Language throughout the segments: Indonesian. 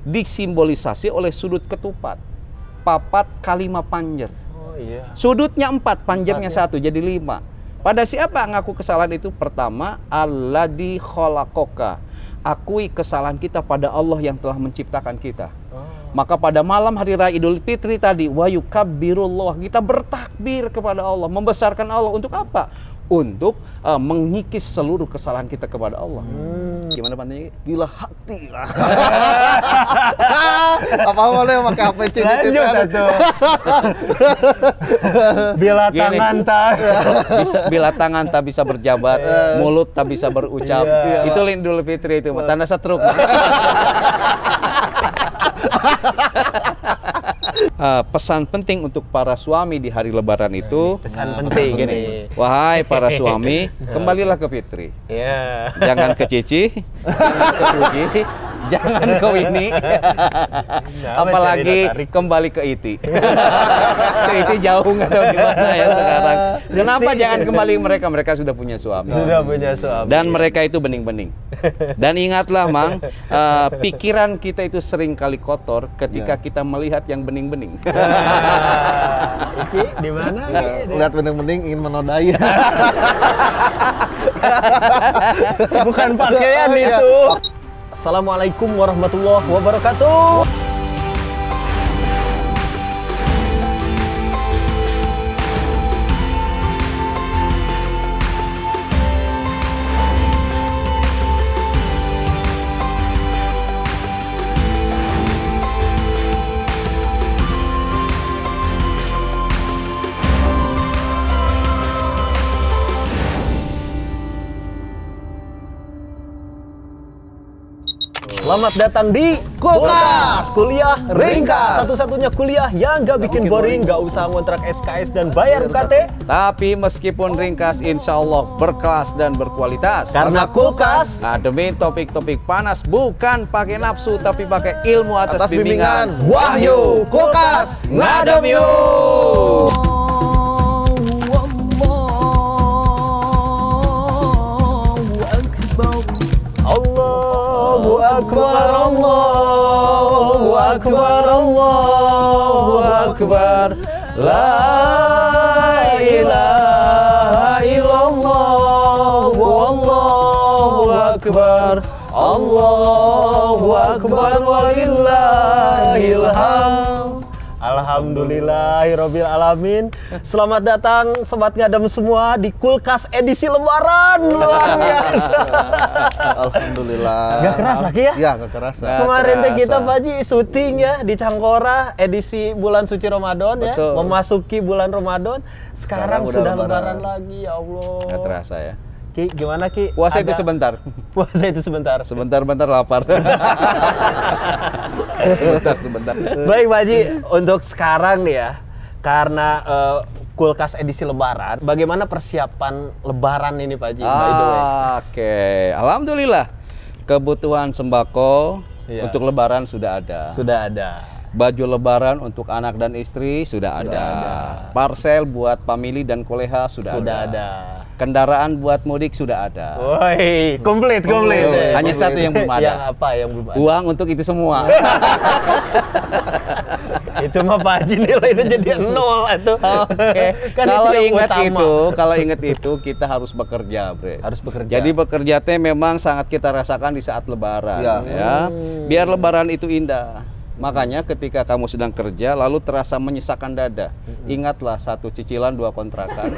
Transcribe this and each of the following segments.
disimbolisasi oleh sudut ketupat. Papat kalima panjer. Oh iya. Sudutnya 4, panjernya 1, jadi 5. Pada siapa ngaku kesalahan itu? Pertama, alladzi khalaqaka. Akui kesalahan kita pada Allah yang telah menciptakan kita. Maka pada malam hari raya Idul Fitri tadi, wa yukabbirullah, kita bertakbir kepada Allah, membesarkan Allah. Untuk apa? Untuk mengikis seluruh kesalahan kita kepada Allah. Gimana pantasnya? Bila hati lah. Apa mana yang pakai HP cini itu? Bila tangan tak bisa, bila tangan tak bisa berjabat, mulut tak bisa berucap. Itu Idul Fitri itu, tanda setruk. Pesan penting untuk para suami di hari Lebaran itu. pesan penting gini. Wahai para suami, kembalilah ke Fitri. Iya. Jangan ke Cici, jangan ke Puji, jangan ke Winnie. Apalagi kembali ke Iti. Ke Iti jauh nggak tahu di mana ya sekarang. Kenapa jangan kembali mereka? Mereka sudah punya suami. Sudah punya suami. Dan mereka itu bening-bening. Dan ingatlah, Mang, pikiran kita itu sering kali kotor ketika kita melihat yang bening-bening. Iki di mana? Lihat bening-bening ingin menodai. Bukan pakaian itu. Assalamualaikum warahmatullahi wabarakatuh. Selamat datang di Kulkas Kuliah Ringkas. Satu-satunya kuliah yang gak bikin boring, gak usah ngontrak SKS dan bayar UKT. Tapi meskipun ringkas, insya Allah berkelas dan berkualitas. Karena Kulkas Demi topik-topik panas, bukan pakai nafsu, tapi pakai ilmu atas bimbingan Wahyu. Kulkas ngadem yuk. Allahu Akbar, Allahu Akbar, Allahu Akbar. La ilaha illallah, wallahu akbar. Allahu Akbar walillahil hamd. Alhamdulillahirabbil alamin. Selamat datang sobat ngadem semua di Kulkas edisi Lebaran. Luar biasa. Alhamdulillah. Gak kerasa Ki ya? Ya, gak kerasa. Kemarin teh kita kerasa. Pak Haji syuting ya di Cangkora edisi bulan suci Ramadan ya. Betul. Memasuki bulan Ramadan. Sekarang Sekarang sudah udah lebaran Lebaran lagi, ya Allah. Nggak terasa ya. Ki, gimana Ki? Puasa itu sebentar. Puasa itu sebentar. Sebentar-bentar lapar. Sebentar. Baik Pak Haji, untuk sekarang nih ya, karena Kulkas edisi Lebaran, bagaimana persiapan Lebaran ini Pak Haji? By the way. Oke, alhamdulillah kebutuhan sembako Iya. untuk Lebaran sudah ada. Sudah ada. Baju Lebaran untuk anak dan istri sudah ada. Parsel buat family dan koleha sudah ada. Kendaraan buat mudik sudah ada. Woi, komplit. Hanya satu yang belum ada. Yang apa yang belum ada? Uang untuk itu semua. Itu mah Pak Haji nilainya jadi 0 itu. Oke. Kan Kalau ingat itu kita harus bekerja, Bre. Harus bekerja. Jadi bekerja teh memang sangat kita rasakan di saat Lebaran, Ya. ya. Biar Lebaran itu indah. Makanya ketika kamu sedang kerja lalu terasa menyesakkan dada, ingatlah 1 cicilan 2 kontrakan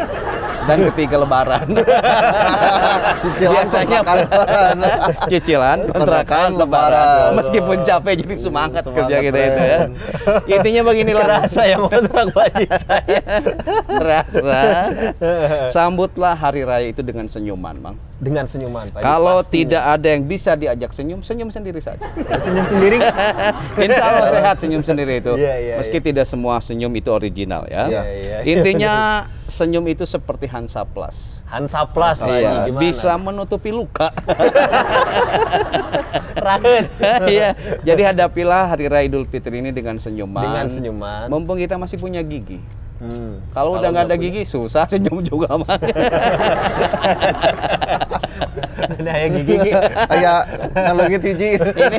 dan ketiga Lebaran. Biasanya cicilan kontrakan Lebaran. Meskipun capek jadi semangat kerja kita itu ya. Intinya beginilah. Kerasa yang kontrak Pak Haji saya. Terasa. Sambutlah hari raya itu dengan senyuman, Mang. Dengan senyuman Pak Haji. Kalau pastinya. tidak ada yang bisa diajak senyum, senyum sendiri saja. Senyum sendiri. Insya Allah sehat senyum sendiri itu. Iya, Meski tidak semua senyum itu original ya. Iya. Intinya senyum itu seperti Hansaplast. Hansaplast Pak Haji, Iya, gimana? bisa menutupi luka. Rahet. Iya, jadi hadapilah hari raya Idul Fitri ini dengan senyuman. Dengan senyuman. Mumpung kita masih punya gigi. Kalau Kalau udah nggak ada nggak gigi susah senyum juga, Mang. Nah, yang gigi. Kayak ngalungin hiji. Ini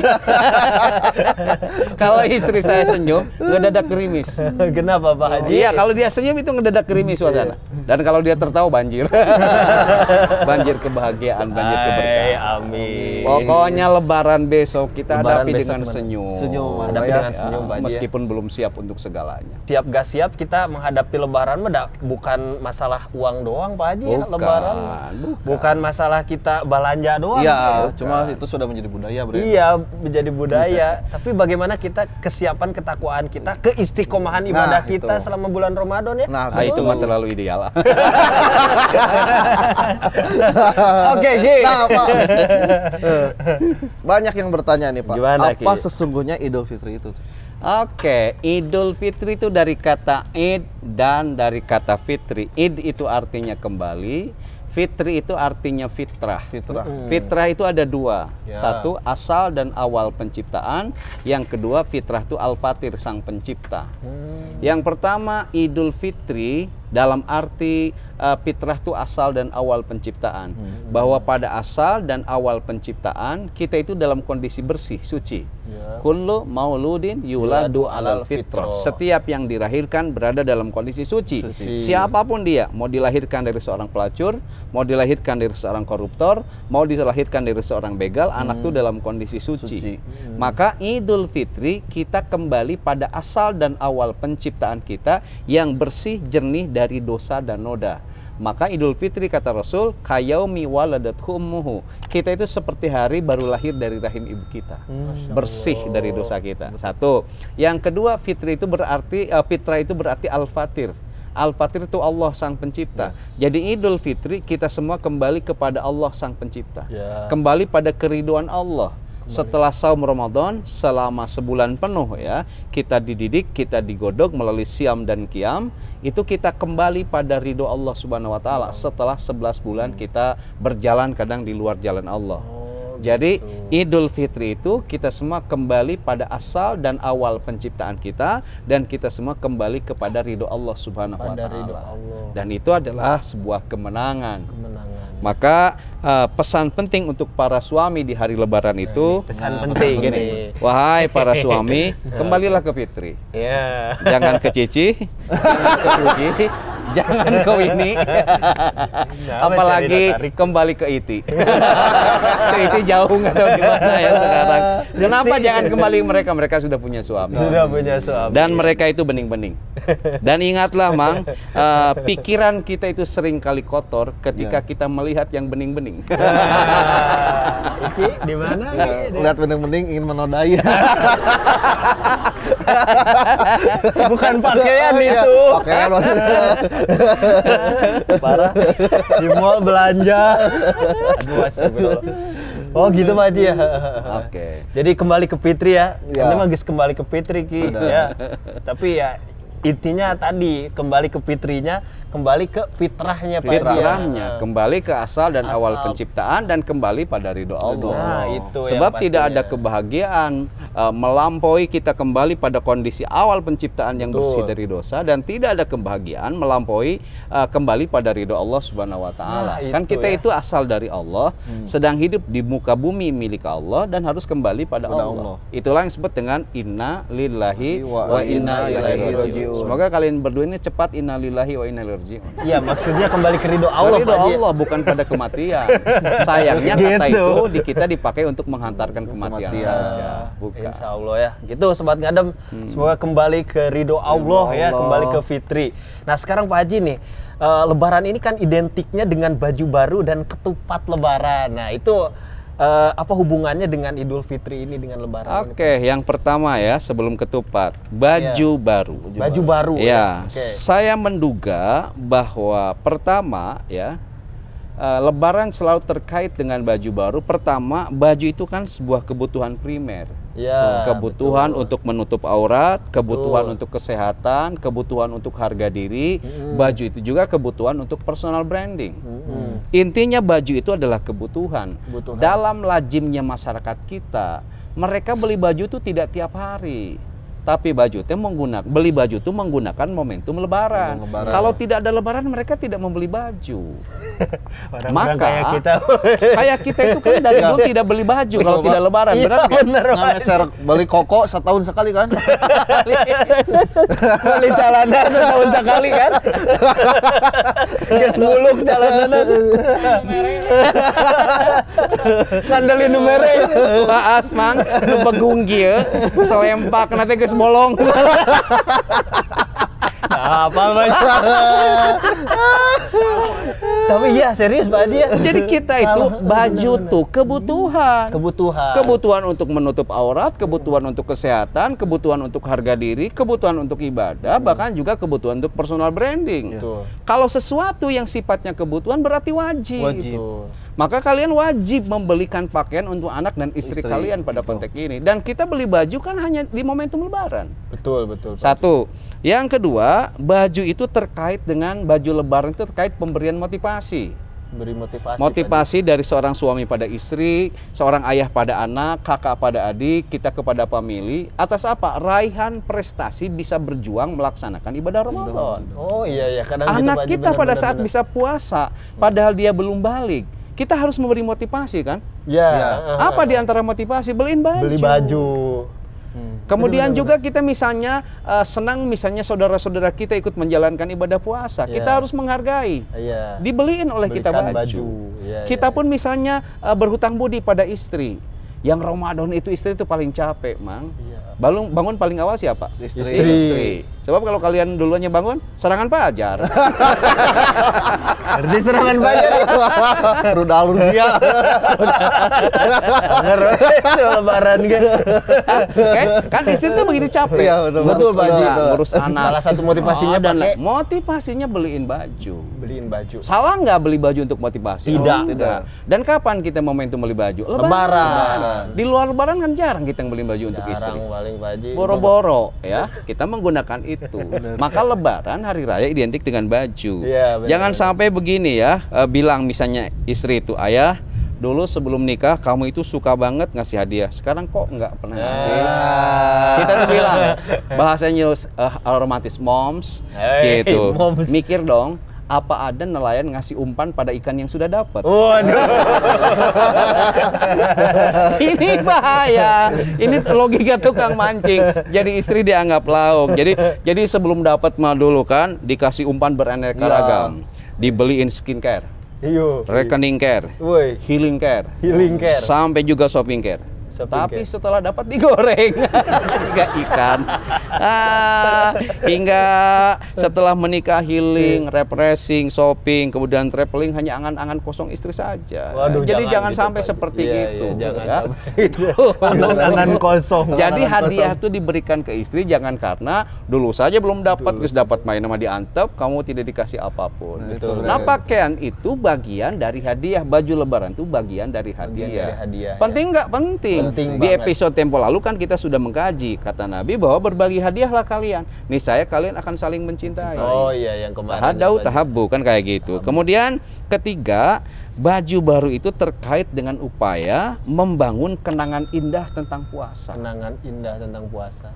kalau istri saya senyum, ngedadak gerimis. Kenapa Pak Haji? Iya, kalau dia senyum itu ngedadak gerimis suasana. Dan kalau dia tertawa banjir. Banjir kebahagiaan, banjir keberkahan. Amin. Pokoknya lebaran besok kita Lebaran hadapi besok dengan gimana? senyum. Senyum, Hadapi ya. dengan senyum, Pak Haji, ya. Meskipun belum siap untuk segalanya. Siap gak siap kita menghadapi lebaran bukan masalah uang doang Pak Haji ya. Bukan, Lebaran bukan masalah kita belanja doang. Iya, Cuk. cuma itu sudah menjadi budaya, Bre. Iya, menjadi budaya. Tapi bagaimana kita kesiapan ketakwaan kita, keistiqomahan ibadah Nah, kita itu. selama bulan Ramadan ya? Nah, Ah, itu mah terlalu ideal. Oke, Gi. Nah, Pak. Banyak yang bertanya nih, Pak. Gimana, Apa Ki? sesungguhnya Idul Fitri itu? Oke, Idul Fitri itu dari kata Id dan dari kata fitri. Id itu artinya kembali, fitri itu artinya fitrah. Fitrah. Fitrah itu ada dua, Ya. satu asal dan awal penciptaan, yang kedua fitrah itu al-fatir sang pencipta. Yang pertama Idul Fitri dalam arti fitrah itu asal dan awal penciptaan, bahwa pada asal dan awal penciptaan kita itu dalam kondisi bersih, suci. Ya. Kullu mauludin yuladu alal fitrah. Setiap yang dilahirkan berada dalam kondisi suci. Siapapun dia, mau dilahirkan dari seorang pelacur, mau dilahirkan dari seorang koruptor, mau dilahirkan dari seorang begal, anak itu dalam kondisi suci. Maka Idul Fitri kita kembali pada asal dan awal penciptaan kita yang bersih, jernih dari dosa dan noda. Maka Idul Fitri kata Rasul, kayaumi waladathu ummuhu. Kita itu seperti hari baru lahir dari rahim ibu kita. Bersih dari dosa kita. Satu. Yang kedua, fitri itu berarti fitrah itu berarti al-fatir. Al-fatir itu Allah sang pencipta. Jadi Idul Fitri kita semua kembali kepada Allah sang pencipta. Ya. Kembali pada keriduan Allah. Setelah saum Ramadan selama sebulan penuh ya, kita dididik, kita digodok melalui siam dan qiyam, itu kita kembali pada ridho Allah Subhanahu wa taala setelah 11 bulan kita berjalan kadang di luar jalan Allah. Jadi Idul Fitri itu kita semua kembali pada asal dan awal penciptaan kita, dan kita semua kembali kepada ridho Allah Subhanahu wa Pada ridho taala. Allah. Dan itu adalah sebuah kemenangan. Kemenangan. Maka pesan penting untuk para suami di hari Lebaran itu, Pesan penting gini, nih. wahai para suami, kembalilah ke fitri. Ya. Jangan ke cici, jangan ke suci, jangan ke ini, apalagi kembali ke iti. Ke iti jauh nggak tahu di mana ya sekarang. Kenapa jangan kembali mereka? Mereka sudah punya suami. Sudah punya suami. Dan mereka itu bening-bening. Dan ingatlah Mang, pikiran kita itu sering kali kotor ketika kita melihat yang bening-bening. Iki di mana? Ki? Lihat bening-bening ingin menodai. Bukan pakaian Iya, itu. pakaian maksudnya. Parah. Di mall belanja. Aduh, astagfirullah. Oh gitu Pak Haji ya. Oke. Jadi kembali ke fitri ya. Ya. Ini mah geus kembali ke fitri Ki ya. Tapi ya intinya tadi kembali ke fitrinya, kembali ke fitrahnya Pak Haji ya. Fitrahnya kembali ke asal dan Asal. awal penciptaan dan kembali pada ridho Allah. Nah, itu Sebab yang tidak pastinya. ada kebahagiaan melampaui kita kembali pada kondisi awal penciptaan yang bersih Betul. dari dosa, dan tidak ada kebahagiaan melampaui kembali pada ridho Allah Subhanahu wa taala. Nah, Kan itu kita ya. itu asal dari Allah, sedang hidup di muka bumi milik Allah dan harus kembali pada Pada Allah. Allah. Itulah yang disebut dengan inna lillahi Wa wa inna ilaihi ilaihi rajiun. rajiun. Semoga kalian berdua ini cepat inna lillahi wa inna ilaihi rajiun. Iya, maksudnya kembali ke ridho Allah Ridho Pak Haji. Allah, bukan pada kematian. Sayangnya kata Gitu. itu di kita dipakai untuk menghantarkan kematian Kematian. saja. Bukan. Insya Allah ya. Gitu Sobat Ngadem. Semoga kembali ke ridho Allah ya, Allah. kembali ke fitri. Nah sekarang Pak Haji nih, Lebaran ini kan identiknya dengan baju baru dan ketupat Lebaran. Nah itu apa hubungannya dengan Idul Fitri ini dengan Lebaran? Oke, yang pertama ya sebelum ketupat, baju baru. Ini? Baju baru. Ya, Oke. saya menduga bahwa pertama ya Lebaran selalu terkait dengan baju baru. Pertama, baju itu kan sebuah kebutuhan primer. Ya, Kebutuhan betul. untuk menutup aurat, Betul. kebutuhan untuk kesehatan, kebutuhan untuk harga diri. Baju itu juga kebutuhan untuk personal branding. Intinya baju itu adalah kebutuhan. Kebutuhan. Dalam lazimnya masyarakat kita, mereka beli baju itu tidak tiap hari. Tapi baju itu beli baju itu menggunakan momentum lebaran. Kalau tidak ada lebaran mereka tidak membeli baju. Orang-orang Maka kayak kita itu kan dari dulu tidak beli baju kalau tidak lebaran, benar nggak? Bener, Pak. Ngeser beli koko setahun sekali kan? Beli celana setahun sekali kan? Geus muluk celana. Ngandelin numere. Baas mang nu begung kieu selempak nanti geus bolong. Apa Mas? Tapi iya serius Pak Haji ya. Jadi kita itu baju tuh kebutuhan. Kebutuhan untuk menutup aurat, kebutuhan untuk kesehatan, kebutuhan untuk harga diri, kebutuhan untuk ibadah, bahkan juga kebutuhan untuk personal branding. Kalau sesuatu yang sifatnya kebutuhan berarti wajib. Maka kalian wajib membelikan pakaian untuk anak dan istri kalian pada konteks ini. Dan kita beli baju kan hanya di momentum lebaran. Betul. Satu. Yang kedua, baju itu terkait dengan baju lebaran itu terkait pemberian motivasi. Beri Motivasi dari seorang suami pada istri, seorang ayah pada anak, kakak pada adik, kita kepada famili. Atas apa? Raihan prestasi bisa berjuang melaksanakan ibadah Ramadan. Oh iya kadang anak gitu, kita pada saat bisa puasa, padahal dia belum balik. Kita harus memberi motivasi kan? Apa di antara motivasi? Beliin baju. Beli baju. Kemudian juga kita misalnya senang misalnya saudara-saudara kita ikut menjalankan ibadah puasa, kita harus menghargai. Dibeliin oleh kita baju. Kita pun misalnya berhutang budi pada istri. Yang Ramadan itu istri itu paling capek, Mang. Bangun paling awal siapa? Istri. Sebab kalau kalian duluannya bangun, serangan Fajar. Berarti serangan Fajar. Rudal Rusia. Lebaran Kan istri itu begitu capek. Iya, betul Pak Haji. Ngurus anak. Salah satu motivasinya motivasinya beliin baju. Salah nggak beli baju untuk motivasi? Tidak. Dan kapan kita momentum beli baju? Lebaran. Di luar lebaran kan jarang kita beliin baju untuk istri. Paling Pak Haji. Boro-boro ya, kita menggunakan itu. Maka lebaran hari raya identik dengan baju. Jangan sampai begini ya, bilang misalnya istri itu, ayah dulu sebelum nikah kamu itu suka banget ngasih hadiah, sekarang kok nggak pernah ngasih. Kita tuh bilang bahasanya romantis moms gitu. Mikir dong, apa ada nelayan ngasih umpan pada ikan yang sudah dapat? Waduh. Ini bahaya. Ini logika tukang mancing. Jadi istri dianggap lauk. Jadi sebelum dapat mah dulu kan dikasih umpan beraneka ragam. Dibeliin skincare, rekening care, healing care, sampai juga shopping care. Tapi setelah dapat digoreng juga ikan. Hingga setelah menikah healing, refreshing, shopping, kemudian traveling hanya angan-angan kosong istri saja. Jadi jangan gitu, sampai seperti itu. Angan-angan kosong. Jadi hadiah itu diberikan ke istri jangan karena dulu saja belum dapat, terus dapat main sama diantep, kamu tidak dikasih apapun. Nah, pakaian itu bagian dari hadiah, baju lebaran itu bagian dari hadiah. Penting nggak? Penting. Di episode tempo lalu kan kita sudah mengkaji kata Nabi bahwa berbagi hadiahlah kalian. Niscaya kalian akan saling mencintai. Oh iya, yang kemarin. Tahadau tahabbu kan kayak gitu. Kemudian ketiga, baju baru itu terkait dengan upaya membangun kenangan indah tentang puasa. Kenangan indah tentang puasa.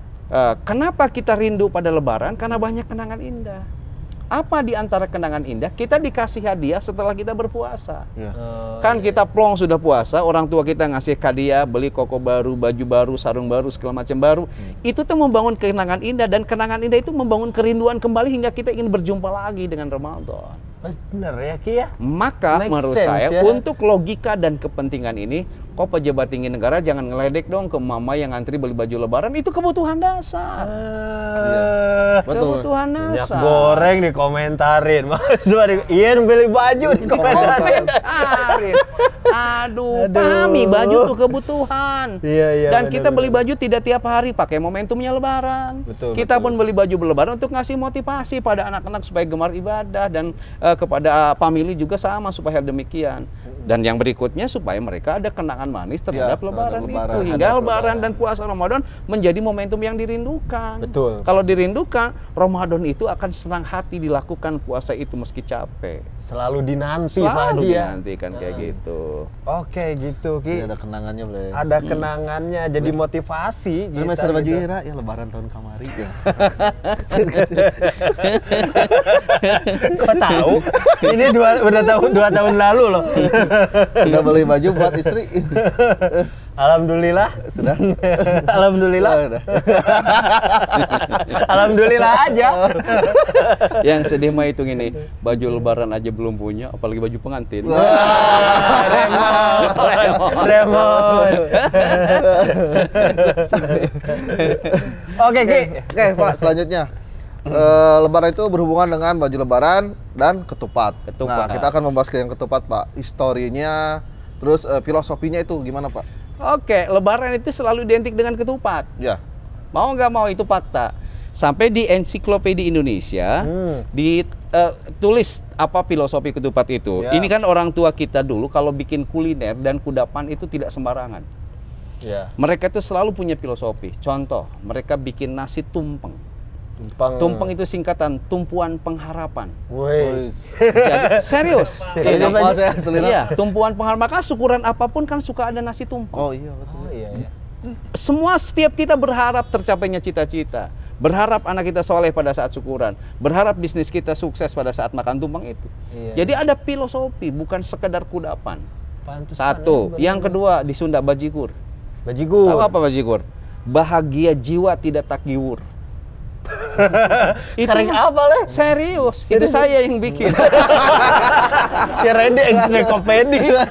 Kenapa kita rindu pada lebaran? Karena banyak kenangan indah. Apa di antara kenangan indah? Kita dikasih hadiah setelah kita berpuasa. Kan kita plong sudah puasa, orang tua kita ngasih hadiah, beli koko baru, baju baru, sarung baru, segala macam baru. Itu tuh membangun kenangan indah, dan kenangan indah itu membangun kerinduan kembali hingga kita ingin berjumpa lagi dengan Ramadan. Bener ya Ki ya? Maka menurut saya untuk logika dan kepentingan ini, kok pejabat tinggi negara jangan ngeledek dong ke mama yang ngantri beli baju lebaran, itu kebutuhan dasar. Kebutuhan dasar. Minyak goreng dikomentarin, Mas. Iya beli baju dikomentarin. Aduh, pahami baju tuh kebutuhan. Dan kita beli baju tidak tiap hari, pakai momentumnya lebaran. Kita pun beli baju lebaran untuk ngasih motivasi pada anak-anak supaya gemar ibadah, dan kepada famili juga sama supaya demikian. Dan yang berikutnya supaya mereka ada kenangan kenangan manis terhadap lebaran itu. lebaran. Hingga lebaran dan puasa Ramadan menjadi momentum yang dirindukan. Betul. Kalau dirindukan, Ramadan itu akan senang hati dilakukan puasa itu meski capek. Selalu dinanti Pak Selalu Haji ya. dinantikan kayak gitu. Oke gitu Ki. Ini ada kenangannya, Bre. Ada kenangannya, jadi motivasi. Ini kita Mas baju gitu. Ira ya lebaran tahun kamari ya. Kok tahu? Ini udah tahun 2 tahun lalu loh. Udah beli baju buat istri. Alhamdulillah. Sudah. Alhamdulillah. Oh, udah. Alhamdulillah aja. Yang sedih mah itu gini, baju lebaran aja belum punya, apalagi baju pengantin. Remon. Oke Ki. Oke, Pak, selanjutnya. Lebaran itu berhubungan dengan baju lebaran dan ketupat. Ketupat. Nah, kita akan membahas ke yang ketupat, Pak. Historinya, terus filosofinya itu gimana, Pak? Oke, lebaran itu selalu identik dengan ketupat. Ya. Mau nggak mau itu fakta. Sampai di ensiklopedia Indonesia ditulis apa filosofi ketupat itu. Ya. Ini kan orang tua kita dulu kalau bikin kuliner dan kudapan itu tidak sembarangan. Ya. Mereka itu selalu punya filosofi. Contoh, mereka bikin nasi tumpeng. Tumpeng itu singkatan tumpuan pengharapan. Woi. Jadi, serius. Ini Apa baju- saya selinap? Iya, tumpuan pengharapan. Maka syukuran apapun kan suka ada nasi tumpeng. Oh iya, betul. Oh iya ya. Setiap kita berharap tercapainya cita-cita, berharap anak kita soleh pada saat syukuran, berharap bisnis kita sukses pada saat makan tumpeng itu. Iya. Jadi ada filosofi, bukan sekedar kudapan. Pantesan Satu, ya, yang kedua di Sunda bajigur. bajigur. Tahu apa bajigur? Bahagia jiwa tidak takiwur. Itu Kareng mah apa lah? serius, itu saya yang bikin. Kirain di ensiklopedia.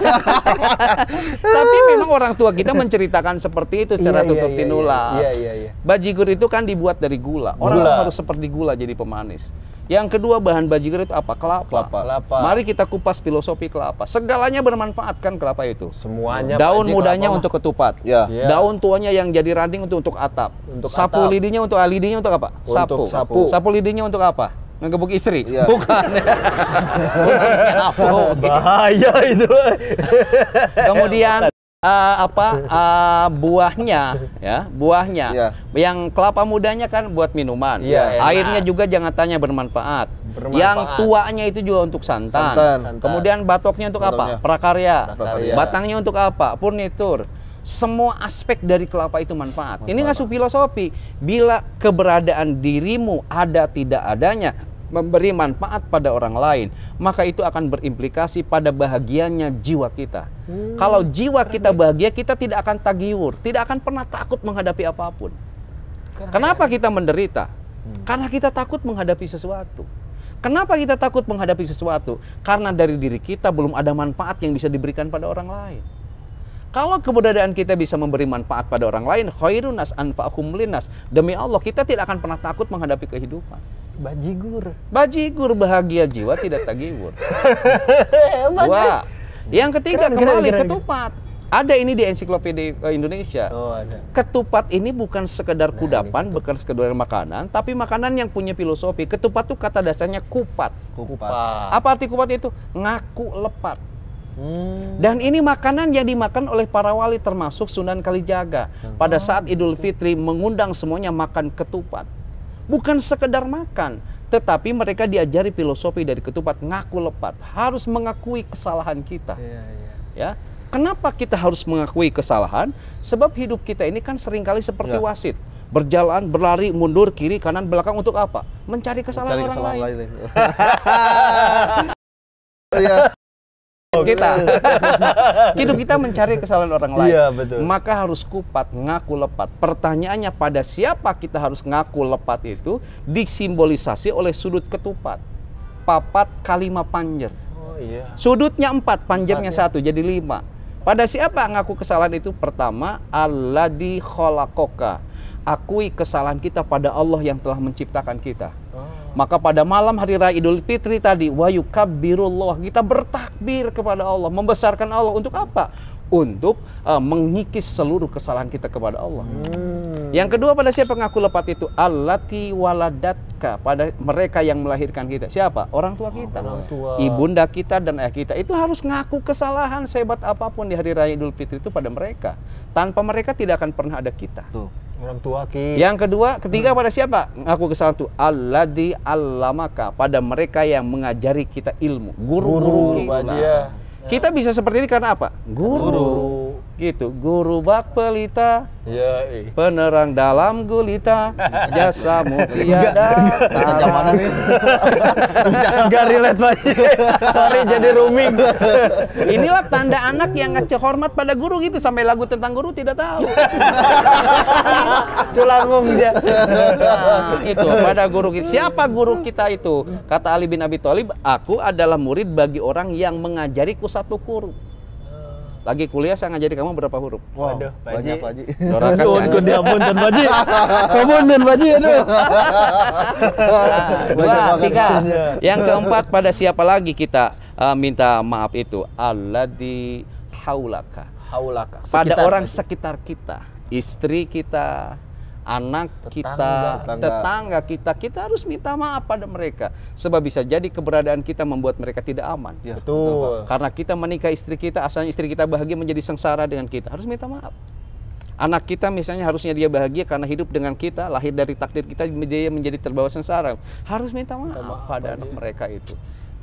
Tapi memang orang tua kita menceritakan seperti itu secara Iya, tutur iya, tinulak. iya. Bajigur itu kan dibuat dari gula. Orang Gula. harus seperti gula jadi pemanis. Yang kedua bahan bajigur itu apa? Kelapa. Kelapa. Mari kita kupas filosofi kelapa. Segalanya bermanfaat kan kelapa itu. Semuanya. Daun Pak Haji, mudanya kelapa untuk ketupat. Ya. Iya. Daun tuanya yang jadi ranting untuk atap. Untuk sapu atap. lidinya untuk untuk apa? Untuk sapu. Sapu lidinya untuk apa? Ngegebuk istri? Iya. Bukan. Bukan nyapu. Bahaya itu. Kemudian buahnya ya, buahnya. Iya. Yang kelapa mudanya kan buat minuman. Iya, enak. Airnya juga jangan tanya bermanfaat. Bermanfaat. Yang tuanya itu juga untuk santan. Santan. Kemudian batoknya untuk Batoknya. apa? Prakarya. Prakarya. Batangnya untuk apa? Furnitur. Semua aspek dari kelapa itu manfaat. Ini ngasuh filosofi. Bila keberadaan dirimu ada tidak adanya memberi manfaat pada orang lain, maka itu akan berimplikasi pada bahagianya jiwa kita. Kalau jiwa kita bahagia, kita tidak akan tagiwur, tidak akan pernah takut menghadapi apapun. Kenapa kita menderita? Karena kita takut menghadapi sesuatu. Kenapa kita takut menghadapi sesuatu? Karena dari diri kita belum ada manfaat yang bisa diberikan pada orang lain. Kalau keberadaan kita bisa memberi manfaat pada orang lain, khairun nas anfa'uhum linnas. Demi Allah, kita tidak akan pernah takut menghadapi kehidupan. Bajigur. Bajigur bahagia jiwa tidak tagiwur. Hebat. Dua. Yang ketiga Keren, kembali keren. ketupat. Ada ini di ensiklopedia Indonesia. Oh, ada. Ketupat ini bukan sekedar kudapan, bukan sekedar makanan, tapi makanan yang punya filosofi. Ketupat itu kata dasarnya kupat. Kupat. Apa arti kupat itu? Ngaku lepat. Dan ini makanan yang dimakan oleh para wali termasuk Sunan Kalijaga. Pada saat Idul Fitri mengundang semuanya makan ketupat. Bukan sekedar makan, tetapi mereka diajari filosofi dari ketupat, ngaku lepat. Harus mengakui kesalahan kita. Iya, iya. Ya. Kenapa kita harus mengakui kesalahan? Sebab hidup kita ini kan seringkali seperti Ya. wasit. Berjalan, berlari, mundur, kiri, kanan, belakang untuk apa? Mencari kesalahan Cari orang kesalahan lain. lain. Iya. Kita hidup kita mencari kesalahan orang lain. Iya, betul. Maka harus kupat, ngaku lepat. Pertanyaannya pada siapa kita harus ngaku lepat itu disimbolisasi oleh sudut ketupat. Papat kalima panjer. Oh iya. Sudutnya 4, panjernya 1 jadi 5. Pada siapa ngaku kesalahan itu? Pertama, alladzi khalaqaka. Akui kesalahan kita pada Allah yang telah menciptakan kita. Maka pada malam hari raya Idul Fitri tadi, wa yukabbirullah, kita bertakbir kepada Allah, membesarkan Allah untuk apa? Untuk mengikis seluruh kesalahan kita kepada Allah. Yang kedua, pada siapa ngaku lepat itu? Allati waladatka, pada mereka yang melahirkan kita. Siapa? Orang tua kita. Orang tua. Ibunda kita dan ayah kita. Itu harus ngaku kesalahan sehebat apapun di hari raya Idul Fitri itu pada mereka. Tanpa mereka tidak akan pernah ada kita. Tuh. Orang tua Ki. Yang kedua, ketiga pada siapa? Ngaku kesalahan itu alladzi allamaka, pada mereka yang mengajari kita ilmu. Guru-guru Pak Haji, kita. ya. Kita bisa seperti ini karena apa? Guru. Gitu. Guru bak pelita, Ya, penerang dalam gulita, jasamu tiada. Zaman ini. Gak relate Pak Haji. Sorry jadi rooming. Inilah tanda anak yang ngasih hormat pada guru gitu, sampai lagu tentang guru tidak tahu. Culangung dia. Nah, itu pada guru kita. Siapa guru kita itu? Kata Ali bin Abi Thalib, aku adalah murid bagi orang yang mengajariku satu huruf. Lagi kuliah saya ngajari kamu berapa huruf? Wow, Waduh, Pak banyak Haji. Pak Haji. Dorakas ya. Aduh, diapunten Pak Haji. Apunten Pak Haji, aduh. Dua, tiga. Yang keempat, pada siapa lagi kita minta maaf itu? Alladzi haulaka. Haulaka. Pada Sekitar, orang Pak Haji. sekitar kita, istri kita, anak kita, Tetangga. tetangga kita harus minta maaf pada mereka. Sebab bisa jadi keberadaan kita membuat mereka tidak aman. Ya, Betul. Karena kita menikah istri kita, asalnya istri kita bahagia menjadi sengsara dengan kita, harus minta maaf. Anak kita misalnya harusnya dia bahagia karena hidup dengan kita, lahir dari takdir kita, dia menjadi terbawa sengsara, harus minta maaf pada anak mereka itu.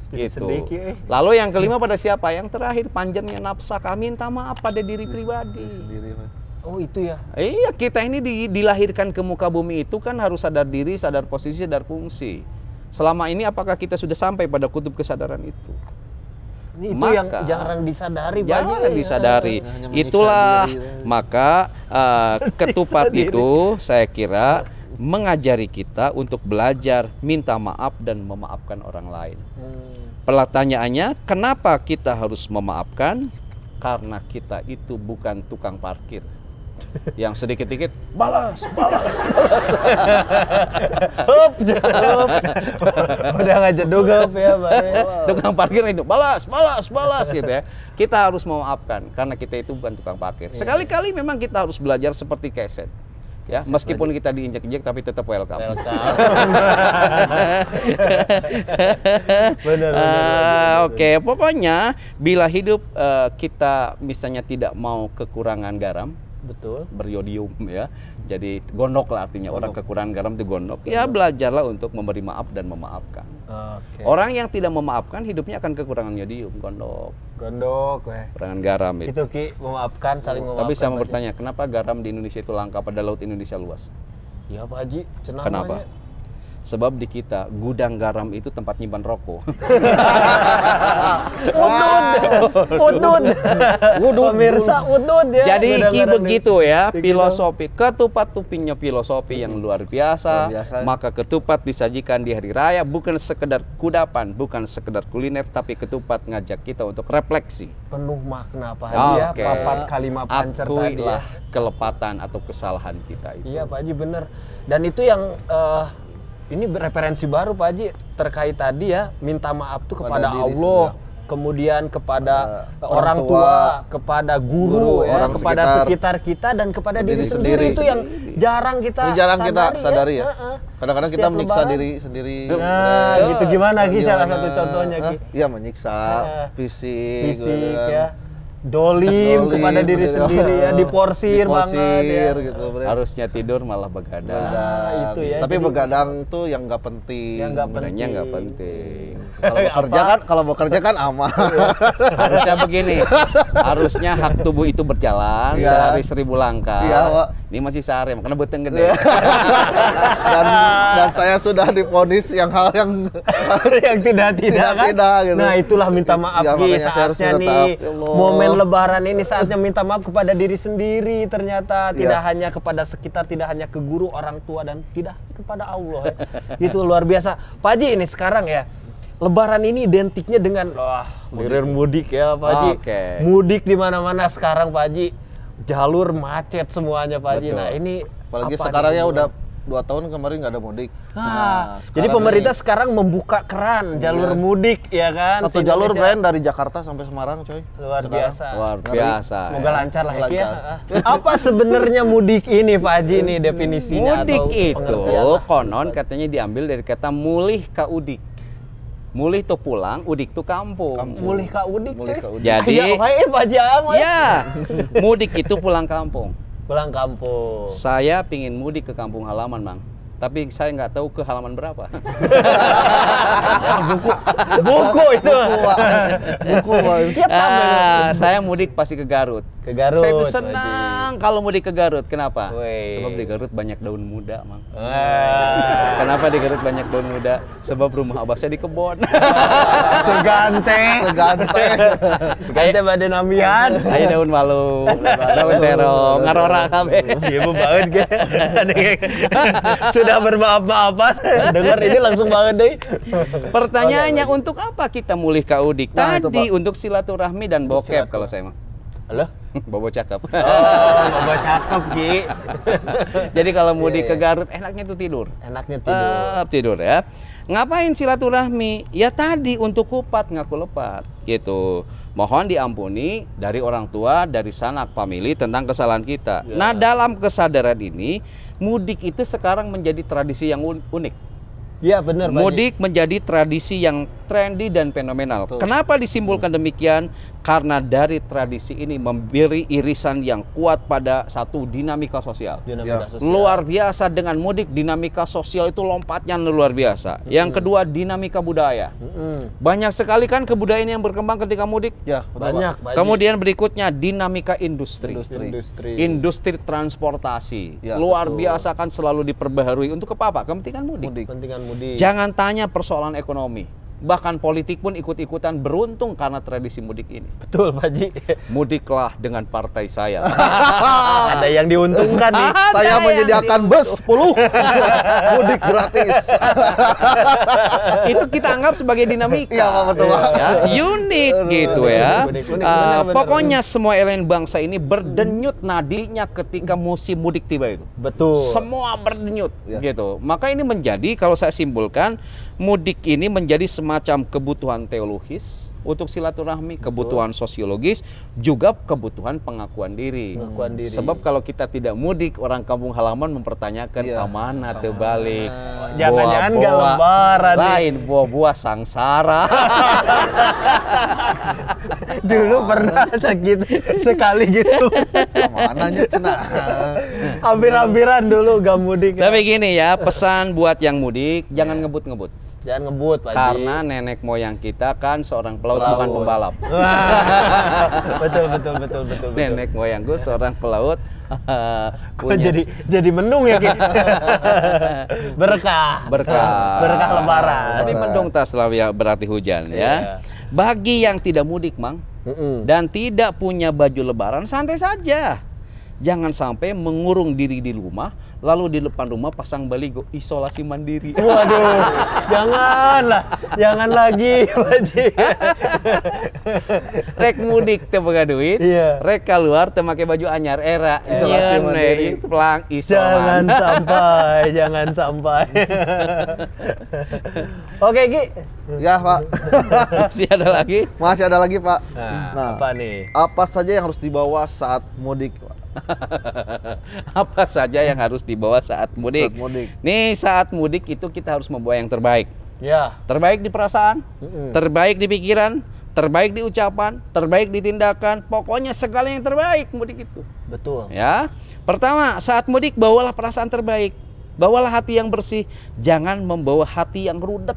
Jadi Gitu. sedih, Ki. Lalu yang kelima pada siapa? Yang terakhir, panjangnya nafsaka, minta maaf pada diri pribadi. Sendiri, Pak. Oh, itu ya. Iya, kita ini dilahirkan ke muka bumi itu kan harus sadar diri, sadar posisi, sadar fungsi. Selama ini apakah kita sudah sampai pada kutub kesadaran itu? Ini itu Maka, yang jarang disadari Pak Jangan Haji. disadari. Hanya menyiksa Itulah diri. maka ketupat itu saya kira mengajari kita untuk belajar minta maaf dan memaafkan orang lain. Pertanyaannya, kenapa kita harus memaafkan? Karena kita itu bukan tukang parkir yang sedikit-dikit balas. Hup, hup. Udah ngajak dugap ya Pak. Tukang parkir itu balas gitu ya. Kita harus memaafkan karena kita itu bukan tukang parkir. Sekali-kali memang kita harus belajar seperti keset. Ya, meskipun kita diinjek-injek tapi tetap welcome. Benar. Oke, pokoknya bila hidup kita misalnya tidak mau kekurangan garam, Betul. beriodium ya. Jadi gondok lah artinya, orang kekurangan garam itu gondok. Ya belajarlah untuk memberi maaf dan memaafkan. Oke. Orang yang tidak memaafkan hidupnya akan kekurangan iodium, gondok, Gondok weh. kekurangan garam itu. Itu Ki, memaafkan, saling memaafkan. Tapi saya mau Pak Haji. bertanya, kenapa garam di Indonesia itu langka pada laut Indonesia luas? Iya Pak Haji, cenah Kenapa? namanya. Sebab di kita gudang garam itu tempat nyimpan rokok. Udud. Pemirsa udud ya. Jadi Ki Kadang-kadang begitu ya, Begitu. filosofi ketupat tupingnya filosofi yang luar biasa. Luar biasa. Maka ketupat disajikan di hari raya bukan sekedar kudapan, bukan sekedar kuliner, tapi ketupat ngajak kita untuk refleksi. penuh makna Pak Haji ya, Oke. papan kalimat pancer tadi ya. Akuilah kelepatan atau kesalahan kita itu. Iya Pak Haji bener. Dan itu yang ini referensi baru Pak Haji terkait tadi ya, minta maaf tuh kepada Pada diri Allah, kemudian kepada orang orang tua, tua, kepada guru, ya, orang kepada sekitar kita dan kepada diri sendiri. Itu yang jarang kita Ini jarang kita sadari ya. Heeh. Kadang-kadang kita Setiap menyiksa lebaran. diri sendiri. Nah, gitu gimana Ki salah Gimana? satu contohnya Ki? Iya, menyiksa fisik, Fisik gitu kan. ya. Dolim kepada diri bener. sendiri ya, diporsir banget ya. gitu, Bre. Harusnya tidur malah begadang. Begadang. itu ya, Tapi jadi- begadang tuh yang nggak penting. Yang nggak Sebenarnya nggak penting. Kalau bekerja kan aman. Harusnya begini, harusnya hak tubuh itu berjalan Iya. sehari 1000 langkah. Iya, Pak. Ini masih sehari, makanya beteng gede. dan saya sudah divonis yang hal yang yang tidak kan? Tidak, gitu. Nah itulah minta maaf Ya, Ki, makanya saya harus saatnya minta nih maaf. Ya Allah. momen lebaran ini saatnya minta maaf kepada diri sendiri ternyata tidak Iya. hanya kepada sekitar, tidak hanya ke guru, orang tua dan tidak kepada Allah ya. Itu luar biasa Pak Haji. Ini sekarang ya lebaran ini identiknya dengan mudik ya Pak Haji. Oke. Mudik di mana-mana sekarang Pak Haji, jalur macet semuanya Pak Haji. Betul. Nah ini apalagi apa sekarang nih ya hubungan? udah 2 tahun kemarin nggak ada mudik. Jadi pemerintah sekarang membuka keran jalur mudik ya kan? Satu jalur Ben dari Jakarta sampai Semarang, coy. Luar biasa. Luar biasa. Semoga lancar lah Lancar. ya. Apa sebenarnya mudik ini Pak Haji nih definisinya? Mudik atau itu pengertian? konon katanya diambil dari kata mulih ka udik. Mulih tuh pulang, udik tuh kampung. Mulih ka udik. Mulih ka udik. Jadi, ya, Pak Haji amat. ya, mudik itu pulang kampung. Pulang kampung. Saya pingin mudik ke kampung halaman, Mang. Tapi saya nggak tahu ke halaman berapa. Buku itu. Buku, Bang. Saya mudik pasti ke Garut. Ke Garut. Saya itu senang kalau mudik ke Garut. Kenapa? Wih. Sebab di Garut banyak daun muda, Mang. Wah. Kenapa di Garut banyak daun muda? Sebab rumah abah saya di kebon. Segante. Segante badan amian. Ayo daun malu, daun terong, ngarora kabeh. Sibuk banget kan. Sudah bermaaf-maafan. Dengar ini langsung banget deh. Pertanyaannya untuk apa kita mulih ka udik? Nah, itu, Tadi Pak. untuk silaturahmi dan bokep kalau saya mah. Halo? Bobo cakep. Oh, cakep Ki. Jadi kalau mudik ke Garut enaknya tuh tidur. Enaknya tidur. Tidur ya. Ngapain silaturahmi? Ya tadi untuk kupat ngaku lepat gitu. Mohon diampuni dari orang tua, dari sanak famili tentang kesalahan kita. Ya. Nah, dalam kesadaran ini, mudik itu sekarang menjadi tradisi yang unik. Iya benar Pak Haji. Mudik menjadi tradisi yang trendy dan fenomenal. Betul. Kenapa disimpulkan demikian? Karena dari tradisi ini memberi irisan yang kuat pada satu dinamika sosial. Dinamika Ya. sosial. Luar biasa dengan mudik, dinamika sosial itu lompatnya luar biasa. Yang kedua, dinamika budaya. Banyak sekali kan kebudayaan yang berkembang ketika mudik. Ya, betul, Banyak Pak. Pak Haji. Kemudian berikutnya dinamika industri. Industri. Transportasi. Ya, Luar betul. biasa kan selalu diperbaharui. Untuk apa? Kepentingan mudik. Kepentingan mudik. Jangan tanya persoalan ekonomi. Bahkan politik pun ikut-ikutan beruntung karena tradisi mudik ini. Betul Pak Haji. Mudiklah dengan partai saya. Ada yang diuntungkan nih. Saya menyediakan bus 10 mudik gratis. Itu kita anggap sebagai dinamika. Iya, Pak, betul, Pak. Ya, unik gitu ya. Unik, benar. Pokoknya semua elemen bangsa ini berdenyut nadinya ketika musim mudik tiba itu. Betul. Semua berdenyut Ya. gitu. Maka ini menjadi, kalau saya simpulkan, mudik ini menjadi semacam kebutuhan teologis untuk silaturahmi, kebutuhan sosiologis, juga kebutuhan pengakuan diri. Pengakuan diri. Sebab kalau kita tidak mudik, orang kampung halaman mempertanyakan Iya. kemana terbalik. Jangan-jangan nggak lebaran nih. Lain buah-buah sangsara. Dulu pernah sakit sekali gitu. Mananya cenah. Hampir-hampiran dulu gak mudik. Tapi gini ya, pesan buat yang mudik, jangan ngebut-ngebut. Jangan ngebut Pak Haji. Karena nenek moyang kita kan seorang pelaut, bukan pembalap. Wah. betul. Nenek moyangku seorang pelaut. Kok jadi menung ya Ki? Berkah. Berkah lebaran. Tapi mendung tak selalu ya berarti hujan ya. Bagi yang tidak mudik, Mang, dan tidak punya baju lebaran, santai saja. Jangan sampai mengurung diri di rumah, lalu di depan rumah pasang baligo isolasi mandiri. Waduh, jangan lagi Pak Haji. Rek mudik teu boga duit, Iya. rek keluar teu make baju anyar era. Isolasi Nyeun mandiri. we, pelang isoman. Jangan sampai. Oke Ki. Ya, Pak. Masih ada lagi? Masih ada lagi, Pak. Nah, apa nih? Apa saja yang harus dibawa saat mudik, Pak? Apa saja yang harus dibawa saat mudik? Saat mudik. Nih, saat mudik itu kita harus membawa yang terbaik. Ya. Terbaik di perasaan, terbaik di pikiran, terbaik di ucapan, terbaik di tindakan. Pokoknya segala yang terbaik mudik itu. Betul. Ya. Pertama, saat mudik bawalah perasaan terbaik. Bawalah hati yang bersih. Jangan membawa hati yang rudet.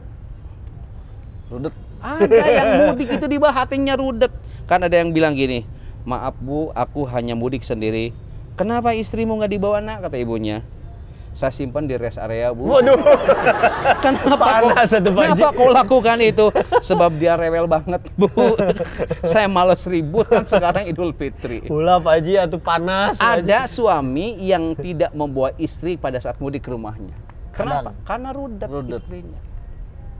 Rudet. Ada yang mudik itu dibawa hatinya rudet. Kan ada yang bilang gini, maaf Bu, aku hanya mudik sendiri. Kenapa istrimu nggak dibawa nak? Kata ibunya. Saya simpan di rest area Bu. Waduh. Kenapa kau lakukan itu? Sebab dia rewel banget Bu. Saya males ribut kan sekarang Idul Fitri. Ulah Pak Haji atuh panas. Ada suami yang tidak membawa istri pada saat mudik ke rumahnya. Kenapa? Karena rudet istrinya.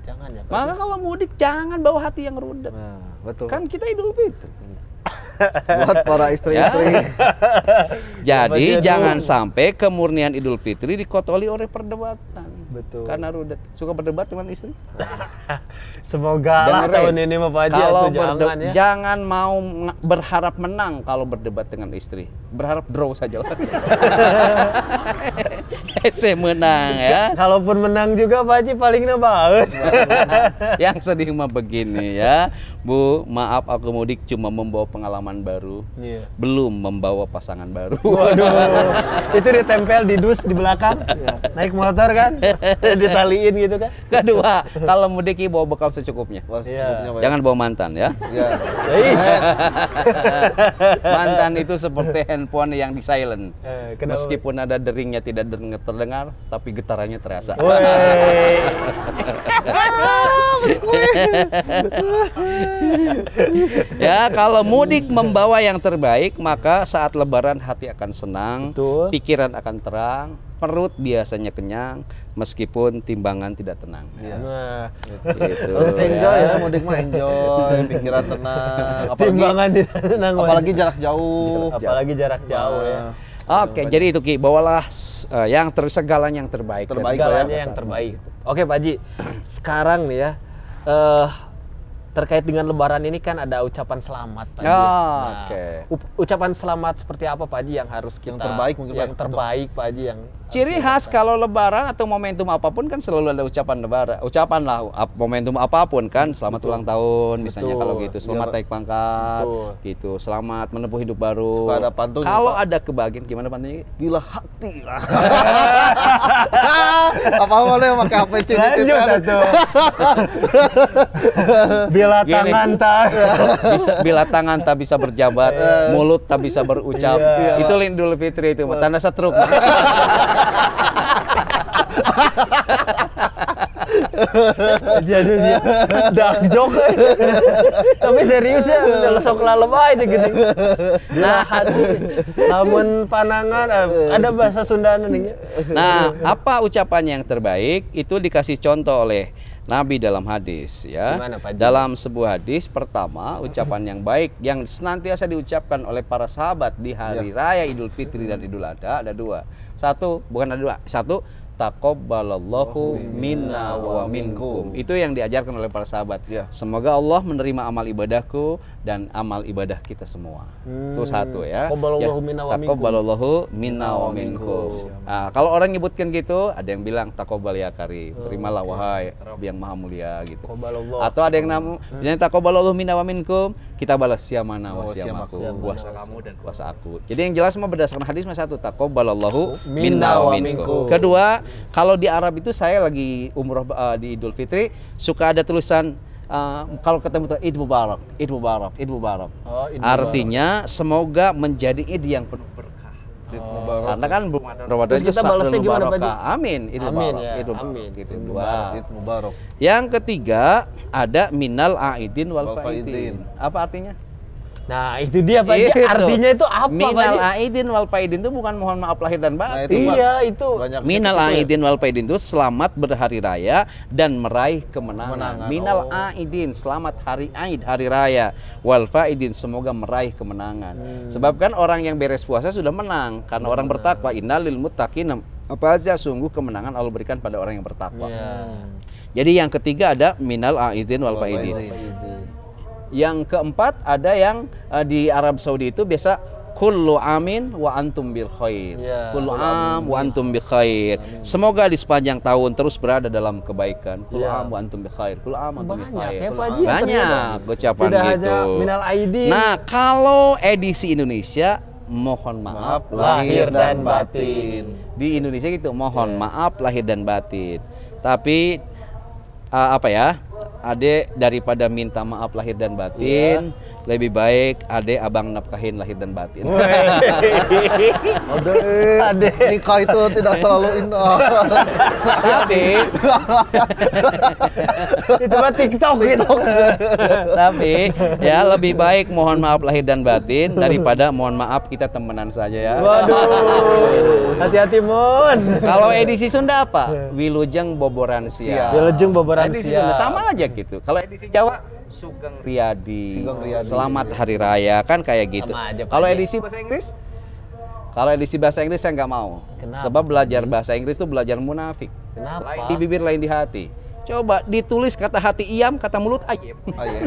Jangan ya Pak Maka kalau mudik jangan bawa hati yang rudet. Nah, betul. Kan kita Idul Fitri. buat para istri-istri. Jadi Apa dia jangan dong? sampai kemurnian Idul Fitri dikotoli oleh perdebatan. Betul. Karena Rudet suka berdebat dengan istri. Semoga lah Dengerin. tahun ini mah Pak Haji Kalau atuh jangan ya. jangan mau berharap menang kalau berdebat dengan istri. Berharap draw saja lah. Saya menang ya. Kalaupun menang juga Pak Haji palingnya banget. Yang sedih mah begini ya, Bu, maaf aku mudik cuma membawa pengalaman baru, Iya. belum membawa pasangan baru. Waduh, itu ditempel di dus di belakang, naik motor kan, ditaliin gitu kan. Kedua, kalau mudik bawa bekal secukupnya. Wah, Iya. secukupnya, Pak. Jangan bawa mantan ya. Ya. Ih, Mantan itu seperti handphone yang di silent. kenapa? Meskipun ada deringnya tidak terdengar, tapi getarannya terasa. Woi. Ya, kalau mudik membawa yang terbaik, maka saat lebaran hati akan senang, Betul. pikiran akan terang, perut biasanya kenyang, meskipun timbangan tidak tenang. Nah, Gitu, Harus enjoy ya. ya, mudik mah enjoy, pikiran tenang. timbangan tidak tenang. Pak apalagi Haji. jarak jauh. Apalagi jarak jauh ya. Oke, jadi itu Ki, bawalah yang segalanya yang terbaik. Terbaik, Segalanya ya. yang terbaik. Oke Pak Haji, sekarang nih ya, terkait dengan Lebaran ini kan ada ucapan selamat Pak Haji. Oh, oke. Ucapan selamat seperti apa Pak Haji yang harus kita? Yang terbaik mungkin, Yang Pak. terbaik Pak Haji yang. Ciri khas kalau lebaran atau momentum apapun kan selalu ada ucapan lebaran. Ucapan lah momentum apapun kan, selamat ulang tahun misalnya Betul. kalau gitu, selamat Iya, Pak. naik pangkat, Betul. gitu, selamat menempuh hidup baru. Suka ada pantun, Kalau Pak. ada kebahagiaan gimana pantunnya? Bila hati. Apa mana yang pakai HP cini Lanjut atuh. Bila Gini. tangan tak. Bila tangan tak bisa berjabat, mulut tak bisa berucap. Iya. Itu Idul Fitri itu, tanda setruk. Jadi dia dark joke. Tapi serius ya, udah sok lalebay itu gitu. Nah, lamun panangan ada bahasa Sunda nih. Nah, apa ucapan yang terbaik itu dikasih contoh oleh Nabi dalam hadis ya. Gimana, Pak Haji? Dalam sebuah hadis pertama, ucapan yang baik yang senantiasa diucapkan oleh para sahabat di hari raya Idul Fitri dan Idul Adha ada dua. Satu, bukan ada dua. Satu, taqabbalallahu minna wa minkum. Itu yang diajarkan oleh para sahabat. Ya. Semoga Allah menerima amal ibadahku dan amal ibadah kita semua. Itu satu ya. Taqabbalallahu minna wa minkum. Taqabbalallahu minna wa minkum. Nah, kalau orang nyebutkan gitu, ada yang bilang taqabbal ya karim. Terimalah wahai Rabb yang maha mulia gitu. Taqabbalallahu. Atau ada yang misalnya taqabbalallahu minna wa minkum, kita balas siamana wa Oh, siamaku. siamaku. Kuasa kamu dan kuasa aku. Jadi yang jelas mah berdasarkan hadis mah satu, taqabbalallahu Minna minna wa wa minkum. minkum. Kedua, kalau di Arab itu saya lagi umroh di Idul Fitri suka ada tulisan kalau ketemu tuh Id Mubarak, Id Mubarak, Id Mubarak. Oh, Id Artinya semoga menjadi Id yang penuh berkah. Karena kan Ramadan Terus itu kita balasnya sahrul gimana, Pak mubarakah. Haji? Amin, Id Amin, Mubarak, ya. Id Mubarak. Amin. Gitu. Id Dua. Id Mubarak. Yang ketiga ada minal aidin wal Wal faidin. faidin. Apa artinya? Nah, itu dia Pak Haji. Itu. Artinya itu apa Pak Minal Haji? aidin wal faidin itu bukan mohon maaf lahir dan Nah, batin. itu, Pak. Iya, itu. Banyak Minal gitu ya. aidin wal faidin itu selamat berhari raya dan meraih kemenangan. Kemenangan, Minal oh. aidin selamat hari Aid, hari raya. Wal faidin semoga meraih kemenangan. Sebab kan orang yang beres puasa sudah menang karena orang bertakwa. Innalil muttaqin apa aja sungguh kemenangan Allah berikan pada orang yang bertakwa. Iya. Jadi yang ketiga ada minal aidin wal faidin. Yang keempat ada yang di Arab Saudi itu biasa kullu amin wa antum bil khair. Ya. Kullu am wa antum bi khair. Semoga di sepanjang tahun terus berada dalam kebaikan. Kullu Ya. am wa antum bi khair. Kullu am wa antum bi Banyak khair. ya, Kullu Pak am. Haji, ya, Banyak ternyata. ucapan Tidak gitu. hanya minal aidin. Nah, kalau edisi Indonesia mohon maaf lahir dan batin. Di Indonesia gitu, mohon maaf lahir dan batin. Tapi apa ya? Ade daripada minta maaf lahir dan batin, lebih baik ade abang nafkahin lahir dan batin. Ade, nikah itu tidak selalu indah. Tapi Itu mah TikTok gitu. tapi ya lebih baik mohon maaf lahir dan batin daripada mohon maaf kita temenan saja ya. Waduh. Hati-hati, Mun. Kalau edisi Sunda apa? Wilujeng boboran sia. Wilujeng boboran Edisi sia. Sunda sama aja gitu. Kalau edisi Jawa Sugeng Riyadi. Sugeng Riyadi. Selamat Hari Raya kan kayak gitu. Sama aja, Pak Kalau Haji. edisi bahasa Inggris? Kalau edisi bahasa Inggris saya nggak mau. Kenapa, Sebab belajar bahasa Inggris itu belajar munafik. Kenapa? Lain di bibir, lain di hati. Coba ditulis kata hati iam, kata mulut ayem. Ah, iya.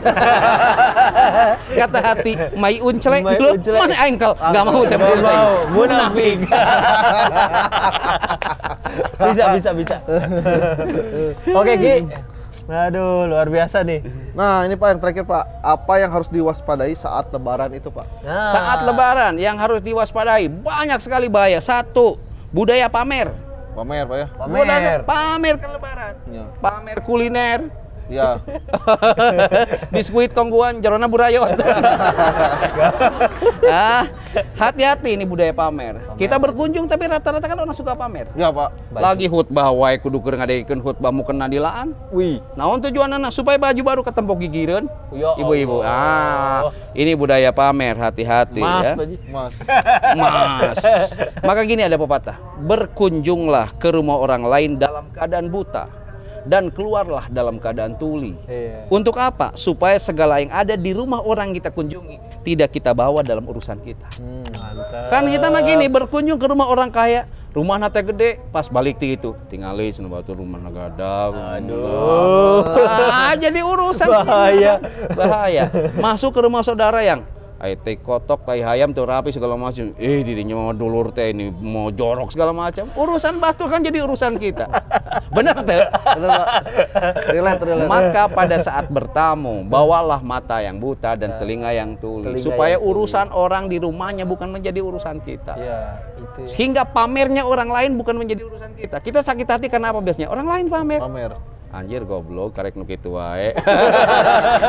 Kata hati mai unclek, Mai lu unclek. mana engkel? Nggak mau saya Nggak belajar bahasa mau, Inggris. munafik. bisa. Oke, Ki. Aduh, luar biasa nih. Nah, ini Pak yang terakhir Pak, apa yang harus diwaspadai saat Lebaran itu Pak? Nah, Saat Lebaran yang harus diwaspadai banyak sekali bahaya. Satu, budaya pamer. Pamer Pak ya? pamer. Pamer kan Lebaran. Iya. Pamer kuliner. Ya. Biskuit kongguan jarona burayot. Hati-hati ini budaya pamer. Kita berkunjung tapi rata-rata kan orang suka pamer. Ya Pak. Lagi khutbah wae kudu keur ngadeikeun khutbah mukeun nadilaan. Wih. Naon tujuanna supaya baju baru ketempok gigireun. Ya Ibu-ibu. Allah. Ini budaya pamer, hati-hati Mas, ya. Pak Haji. Mas. Mas. Maka gini ada pepatah. Berkunjunglah ke rumah orang lain dalam keadaan buta dan keluarlah dalam keadaan tuli. Iya. Untuk apa? Supaya segala yang ada di rumah orang kita kunjungi tidak kita bawa dalam urusan kita. Mantap. Kan kita mah gini berkunjung ke rumah orang kaya, rumah nate gede, pas balik ti itu tinggalin cenah batu rumah nagadag. Aduh. Jadi urusan Bahaya. bahaya. Masuk ke rumah saudara yang teh kotok, tai hayam tuh rapi segala macam. Dirinya mau dulur teh ini mau jorok segala macam. Urusan batu kan jadi urusan kita. Benar teh? Bener Pak. Relate. Maka pada saat bertamu, bawalah mata yang buta dan telinga yang tuli. Telinga Supaya yang tuli. urusan orang di rumahnya bukan menjadi urusan kita. Ya, itu. Sehingga pamernya orang lain bukan menjadi urusan kita. Kita sakit hati karena apa biasanya? Orang lain pamer. Pamer. Anjir goblok, karek nu kitu wae.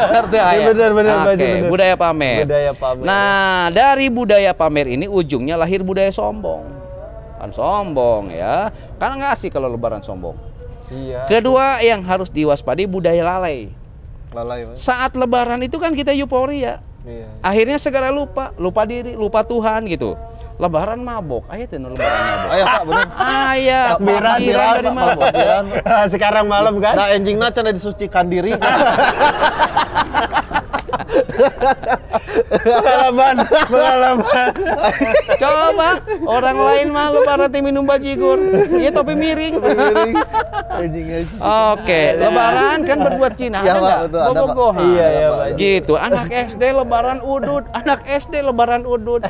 Ngerti aya? Bener, Oke, bener. budaya pamer. Budaya pamer. Nah, dari budaya pamer ini ujungnya lahir budaya sombong. Kan sombong ya. Karena nggak asik kalau lebaran sombong. Iya. Kedua yang harus diwaspadai budaya lalai. Lalai Pak. Saat lebaran itu kan kita euforia. Iya. Akhirnya segera lupa diri, lupa Tuhan gitu. Lebaran mabok, aya teh nu lebaran mabok. Ayo Pak, bener. Aya Takbiran, takbiran dari Pak, mabok. takbiran. Sekarang malam kan? Nah, enjingna can disucikan diri. Pengalaman. Coba orang lain mah lebaran teh minum bajigur. Ieu topi miring. Oke, lebaran kan berbuat Cina, Iya, ada Pak, enggak? betul, ada, Pak. Bobogohan. Iya, Pak. Gitu, anak SD lebaran udud, anak SD lebaran udud.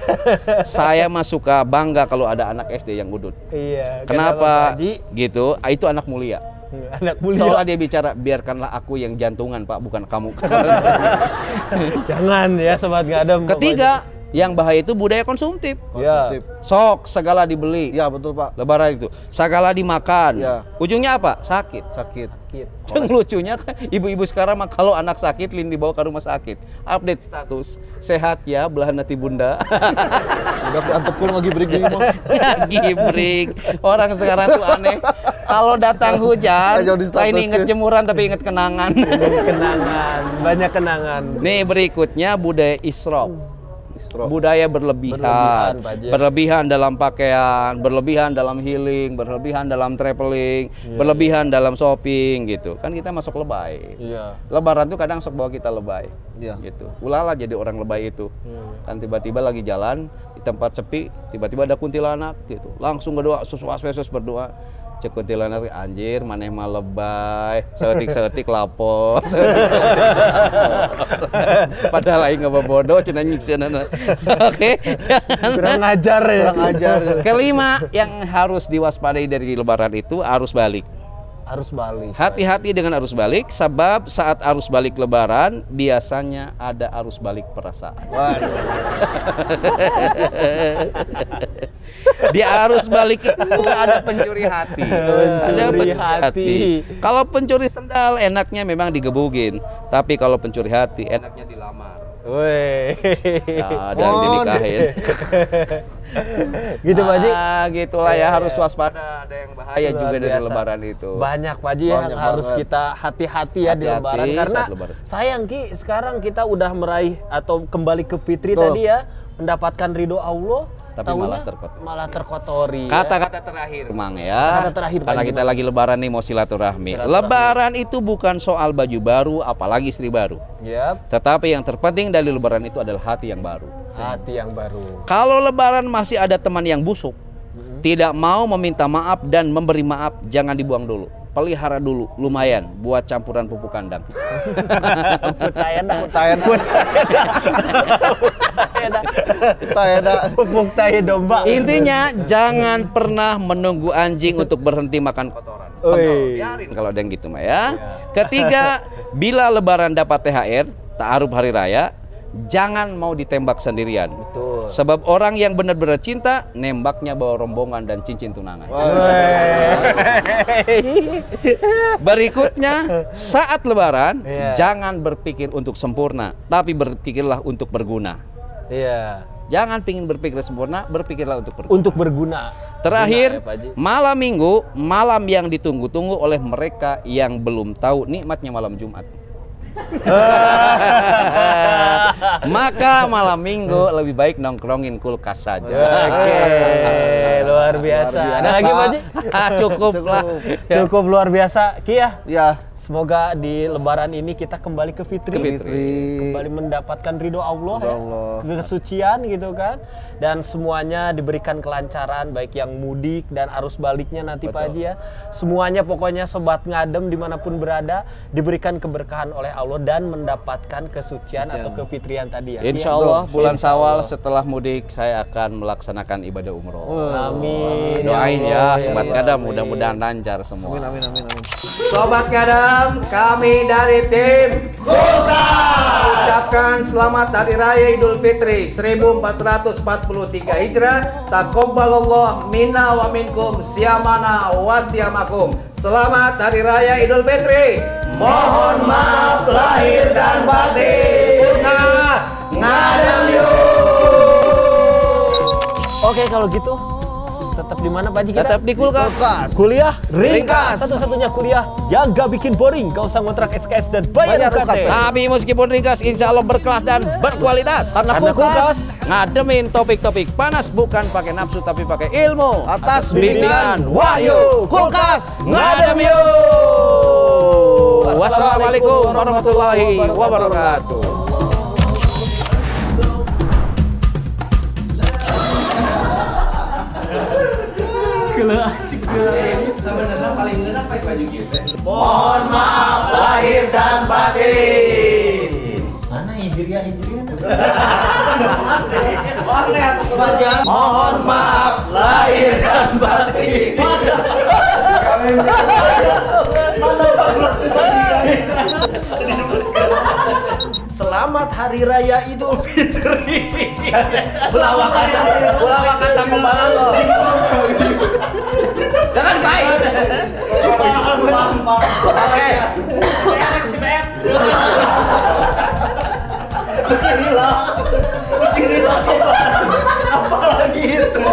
Saya mah suka bangga kalau ada anak SD yang udud. Iya. Kenapa? Pak Haji? Gitu, itu anak mulia. Anak mulia. Seolah dia bicara, biarkanlah aku yang jantungan Pak, bukan kamu. Jangan ya, sobat ngadem. Ketiga, yang bahaya itu budaya konsumtif. Ya. Sok, segala dibeli. Iya, betul Pak. Lebaran itu, segala dimakan. Ya. Ujungnya apa? Sakit. Sakit. Yang lucunya kan ibu-ibu sekarang mah kalau anak sakit lin dibawa ke rumah sakit. Update status, sehat ya belahan hati bunda. Udah antepun lagi break ini mah. Lagi break. Orang sekarang tuh aneh. Kalau datang hujan, Ayo di status lain inget ke. jemuran tapi inget kenangan. Kenangan, banyak kenangan. Nih berikutnya budaya israf. Istro. Budaya berlebihan, Berlebihan, Pak Haji. berlebihan dalam pakaian, berlebihan dalam healing, berlebihan dalam traveling, berlebihan dalam shopping gitu. Kan kita masuk lebay. Iya. Lebaran tuh kadang sok bawa kita lebay. Iya. Gitu. Ulala jadi orang lebay itu. Kan tiba-tiba lagi jalan di tempat sepi, tiba-tiba ada kuntilanak gitu. Langsung berdoa, sus berdoa. Cek kuntilanak, anjir maneh mah lebay, seetik-seetik lapor. Padahal aing nggak bodoh, cenah nyikseunana. Oke. Kurang ajar ya. Kurang ajar. Kelima yang harus diwaspadai dari lebaran itu arus balik. Harus balik. Hati-hati dengan arus balik, sebab saat arus balik lebaran biasanya ada arus balik perasaan. Waduh. Di arus balik itu suka ada pencuri hati. Ada Pencuri hati. Kalau pencuri sendal enaknya memang digebugin, tapi kalau pencuri hati enaknya dilamar. Woi. Nah, dan dinikahin. Gitu Pak Haji. Gitulah ya, harus waspada, ada yang bahaya Luar juga dari biasa. lebaran itu. Banyak Pak Haji yang Banyak harus banget. kita hati-hati ya di Hati-hati lebaran karena saat lebaran. sayang Ki sekarang kita udah meraih atau kembali ke fitri Betul. tadi ya, mendapatkan ridho Allah tapi Taunya malah terkotori. Kata-kata terakhir, Mang ya. Kata-kata terakhir, Pak Karena Haji, kita lagi lebaran nih mau silaturahmi. Lebaran itu bukan soal baju baru, apalagi istri baru. Yap. Tetapi yang terpenting dari lebaran itu adalah hati yang baru. Hati yang baru. Kalau lebaran masih ada teman yang busuk, tidak mau meminta maaf dan memberi maaf, jangan dibuang dulu. Pelihara dulu, lumayan buat campuran pupuk kandang. Putayana. Pupuk tahe domba. Intinya jangan pernah menunggu anjing untuk berhenti makan kotoran. Biarin kalau ada yang gitu mah ya. Ketiga, bila lebaran dapat THR, ta'aruf hari raya, jangan mau ditembak sendirian. Betul. Sebab orang yang benar-benar cinta, nembaknya bawa rombongan dan cincin tunangan. Berikutnya, saat lebaran, jangan berpikir untuk sempurna, tapi berpikirlah untuk berguna. Iya. Jangan pingin berpikir sempurna, berpikirlah untuk berguna. Untuk berguna. Terakhir, Pak Haji. malam minggu, malam yang ditunggu-tunggu oleh mereka yang belum tahu nikmatnya malam Jumat. Maka malam minggu lebih baik nongkrongin kulkas saja. Oke, luar biasa. Ada lagi Pak Haji? Cukup lah. Cukup luar biasa. Ki ya. Ya. Semoga di lebaran ini kita kembali ke fitri. Kembali mendapatkan ridho Allah, kesucian gitu kan. Dan semuanya diberikan kelancaran, baik yang mudik dan arus baliknya nanti Pak Haji ya. Semuanya pokoknya sobat ngadem dimanapun berada diberikan keberkahan oleh Allah dan mendapatkan kesucian atau kefitrian tadi ya. Insya Allah bulan Syawal setelah mudik saya akan melaksanakan ibadah umroh. Amin. Doain ya sobat ngadem, mudah-mudahan lancar semua. Amin. Sobat ngadem, kami dari tim Kulkas ucapkan selamat Hari Raya Idul Fitri 1443 Hijrah. Taqabbalallah minna wa minkum siyamana wa siyamakum. Selamat Hari Raya Idul Fitri. Mohon maaf lahir dan batin. Kulkas ngadem yuk. Oke kalau gitu tetap di mana Pak Haji kita? Tetap di Kulkas. Kuliah Ringkas. Satu-satunya kuliah yang gak bikin boring, gak usah ngontrak SKS dan bayar UKT. Tapi meskipun ringkas, insya Allah berkelas dan berkualitas. Karena Kulkas ngademin topik-topik panas bukan pakai nafsu tapi pakai ilmu. Atas bimbingan Wahyu. Kulkas Ngadem yuk. Wassalamualaikum warahmatullahi wabarakatuh. Sebenarnya paling enak pakai baju gitu. Mohon maaf lahir dan batin. mana hijriah? Mohon maaf lahir dan batin. Selamat Hari Raya Idul Fitri. Bulawakan tamu balan lo. Jangan baik. Oke. Beginilah. Apalagi itu.